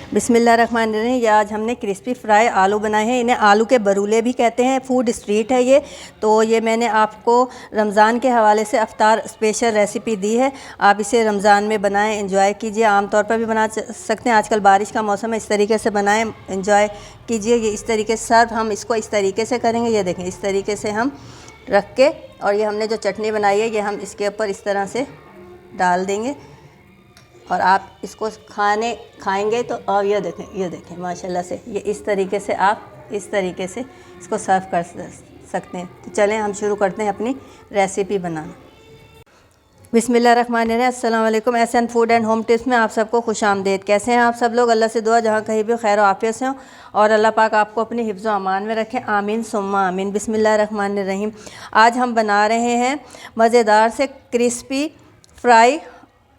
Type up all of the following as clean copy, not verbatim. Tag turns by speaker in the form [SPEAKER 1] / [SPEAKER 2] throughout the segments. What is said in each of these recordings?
[SPEAKER 1] बिस्मिल्लाहिर्रहमानिर्रहीम। ये आज हमने क्रिस्पी फ्राई आलू बनाए हैं। इन्हें आलू के बरूले भी कहते हैं। फूड स्ट्रीट है ये। तो ये मैंने आपको रमज़ान के हवाले से अफ्तार स्पेशल रेसिपी दी है। आप इसे रमज़ान में बनाएं, एंजॉय कीजिए। आम तौर पर भी बना सकते हैं, आजकल बारिश का मौसम है, इस तरीके से बनाएं, एंजॉय कीजिए। ये इस तरीके से सर्व हम इसको इस तरीके से करेंगे। ये देखें, इस तरीके से हम रख के, और ये हमने जो चटनी बनाई है ये हम इसके ऊपर इस तरह से डाल देंगे और आप इसको खाएंगे तो, और ये देखें माशाल्लाह से ये इस तरीके से आप इस तरीके से इसको सर्व कर सकते हैं। तो चलें हम शुरू करते हैं अपनी रेसिपी बनाना। बिस्मिल्लाहिर्रहमानिर्रहीम। अस्सलाम वालेकुम। Ehsan food and home tips में आप सबको खुशामदीद। कैसे हैं आप सब लोग? अल्लाह से दुआ जहाँ कहीं भी खैर आफियत से हो और अल्लाह पाक आपको अपनी हिफ्ज़ व अमान में रखें। आमीन सुम्मा आमीन। बिस्मिल्लाहिर्रहमानिर्रहीम। आज हम बना रहे हैं मज़ेदार से क्रिस्पी फ्राई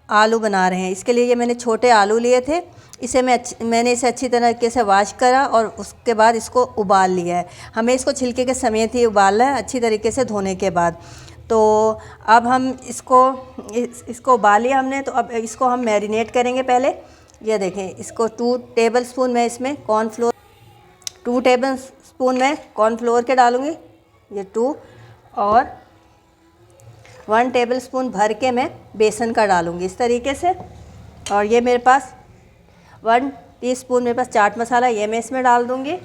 [SPEAKER 1] आलू बना रहे हैं। इसके लिए ये मैंने छोटे आलू लिए थे। इसे मैंने इसे अच्छी तरीके से वॉश करा और उसके बाद इसको उबाल लिया है। हमें इसको छिलके के समेत ही उबालना है, अच्छी तरीके से धोने के बाद। तो अब हम इसको उबाल लिया हमने, तो अब इसको हम मैरिनेट करेंगे। पहले ये देखें, इसको 2 टेबलस्पून मैं इसमें कॉर्नफ्लोर 2 टेबलस्पून मैं कॉर्नफ्लोर के डालूँगी, ये 2, और 1 टेबलस्पून भर के मैं बेसन का डालूँगी इस तरीके से। और ये मेरे पास 1 टीस्पून मेरे पास चाट मसाला, ये मैं इसमें डाल दूँगी।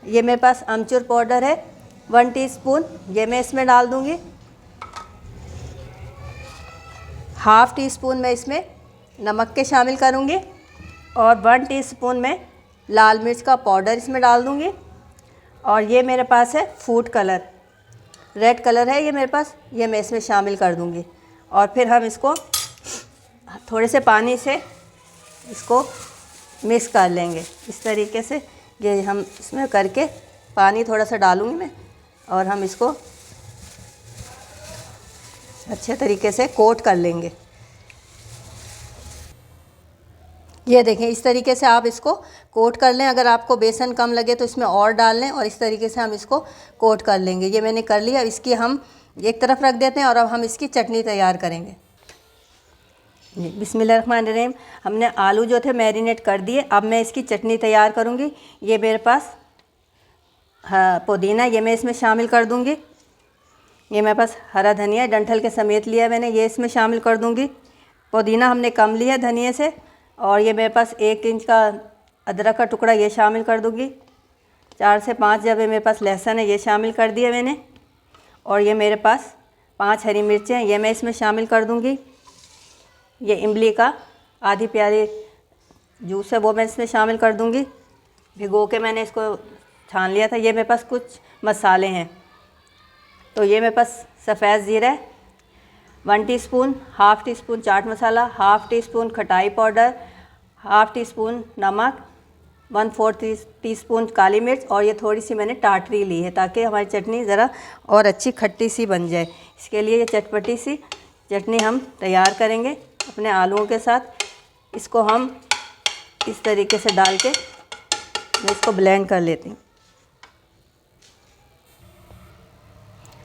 [SPEAKER 1] ये मेरे पास अमचूर पाउडर है 1 टीस्पून, ये मैं इसमें डाल दूँगी। हाफ़ टी स्पून मैं इसमें नमक के शामिल करूँगी और 1 टीस्पून मैं लाल मिर्च का पाउडर इसमें डाल दूँगी। और ये मेरे पास है फूड कलर, रेड कलर है ये मेरे पास, ये मैं इसमें शामिल कर दूँगी। और फिर हम इसको थोड़े से पानी से इसको मिक्स कर लेंगे इस तरीके से। ये हम इसमें करके पानी थोड़ा सा डालूँगी मैं, और हम इसको अच्छे तरीके से कोट कर लेंगे। ये देखें, इस तरीके से आप इसको कोट कर लें। अगर आपको बेसन कम लगे तो इसमें और डाल लें, और इस तरीके से हम इसको कोट कर लेंगे। ये मैंने कर लिया। इसकी हम एक तरफ रख देते हैं और अब हम इसकी चटनी तैयार करेंगे। बिस्मिल्लाहिर्रहमानिर्रहीम। हमने आलू जो थे मैरिनेट कर दिए। अब मैं इसकी चटनी तैयार करूँगी। ये मेरे पास पुदीना, ये मैं इसमें शामिल कर दूँगी। ये मेरे पास हरा धनिया डंठल के समेत लिया मैंने, ये इसमें शामिल कर दूँगी। पुदीना हमने कम लिया धनिया से। और ये मेरे पास 1 इंच का अदरक का टुकड़ा, ये शामिल कर दूँगी। 4 से 5 जबे मेरे पास लहसुन है, ये शामिल कर दिया मैंने। और ये मेरे पास 5 हरी मिर्चें हैं, ये मैं इसमें शामिल कर दूँगी। ये इमली का आधी प्याली जूस है, वो मैं इसमें शामिल कर दूँगी। भिगो के मैंने इसको छान लिया था। ये मेरे पास कुछ मसाले हैं। तो ये मेरे पास सफ़ेद ज़ीरा है 1 teaspoon, half tea spoon chaat masala, half tea spoon खटाई पाउडर, हाफ़ टी स्पून नमक, 1/4 टीस्पून काली मिर्च, और ये थोड़ी सी मैंने टाटरी ली है ताकि हमारी चटनी ज़रा और अच्छी खट्टी सी बन जाए। इसके लिए ये चटपटी सी चटनी हम तैयार करेंगे अपने आलूओं के साथ। इसको हम इस तरीके से डाल के मैं इसको ब्लेंड कर लेती हूँ।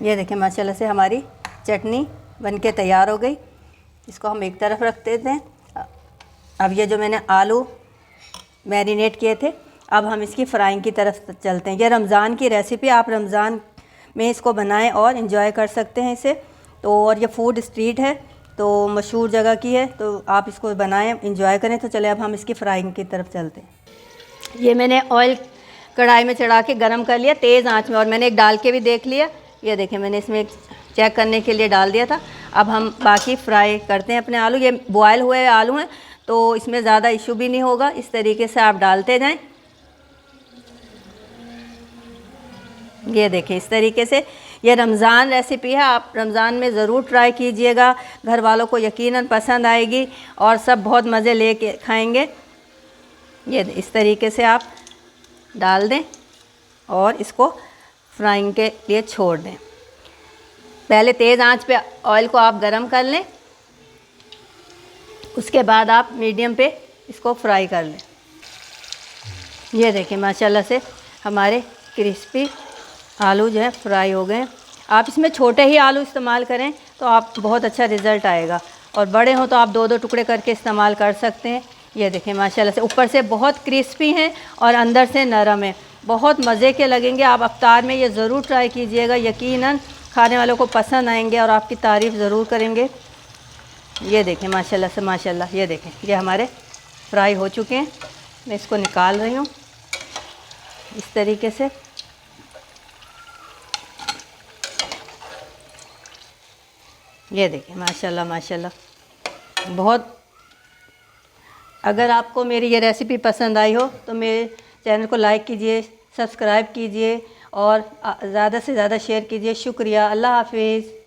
[SPEAKER 1] ये देखें, माशाल्लाह से हमारी चटनी बनके तैयार हो गई। इसको हम एक तरफ रख देते हैं। अब ये जो मैंने आलू मैरिनेट किए थे, अब हम इसकी फ्राइंग की तरफ चलते हैं। ये रमज़ान की रेसिपी, आप रमज़ान में इसको बनाएं और इन्जॉय कर सकते हैं इसे। तो और ये फूड स्ट्रीट है, तो मशहूर जगह की है, तो आप इसको बनाएं, इन्जॉय करें। तो चले अब हम इसकी फ्राइंग की तरफ चलते हैं। ये मैंने ऑयल कढ़ाई में चढ़ा के गरम कर लिया तेज़ आंच में, और मैंने एक डाल के भी देख लिया। ये देखें, मैंने इसमें एक चेक करने के लिए डाल दिया था। अब हम बाकी फ्राई करते हैं अपने आलू। ये बॉयल हुए आलू हैं, तो इसमें ज़्यादा इशू भी नहीं होगा। इस तरीके से आप डालते जाएं। ये देखें, इस तरीके से। ये रमज़ान रेसिपी है, आप रमज़ान में ज़रूर ट्राई कीजिएगा। घर वालों को यकीनन पसंद आएगी और सब बहुत मज़े लेके खाएंगे। ये इस तरीके से आप डाल दें और इसको फ्राइंग के लिए छोड़ दें। पहले तेज़ आंच पे ऑयल को आप गरम कर लें, उसके बाद आप मीडियम पे इसको फ्राई कर लें। ये देखें, माशाल्लाह से हमारे क्रिस्पी आलू जो है फ्राई हो गए। आप इसमें छोटे ही आलू इस्तेमाल करें तो आप बहुत अच्छा रिज़ल्ट आएगा, और बड़े हों तो आप 2-2 टुकड़े करके इस्तेमाल कर सकते हैं। ये देखें माशाल्लाह से ऊपर से बहुत क्रिस्पी हैं और अंदर से नरम है, बहुत मज़े के लगेंगे। आप अफ्तार में ये ज़रूर ट्राई कीजिएगा, यकीनन खाने वालों को पसंद आएंगे और आपकी तारीफ़ ज़रूर करेंगे। ये देखें माशाल्लाह से माशाल्लाह, ये देखें ये हमारे फ्राई हो चुके हैं। मैं इसको निकाल रही हूँ इस तरीके से। ये देखें माशाल्लाह माशाल्लाह बहुत। अगर आपको मेरी ये रेसिपी पसंद आई हो तो मेरे चैनल को लाइक कीजिए, सब्सक्राइब कीजिए और ज़्यादा से ज़्यादा शेयर कीजिए। शुक्रिया, अल्लाह हाफिज़।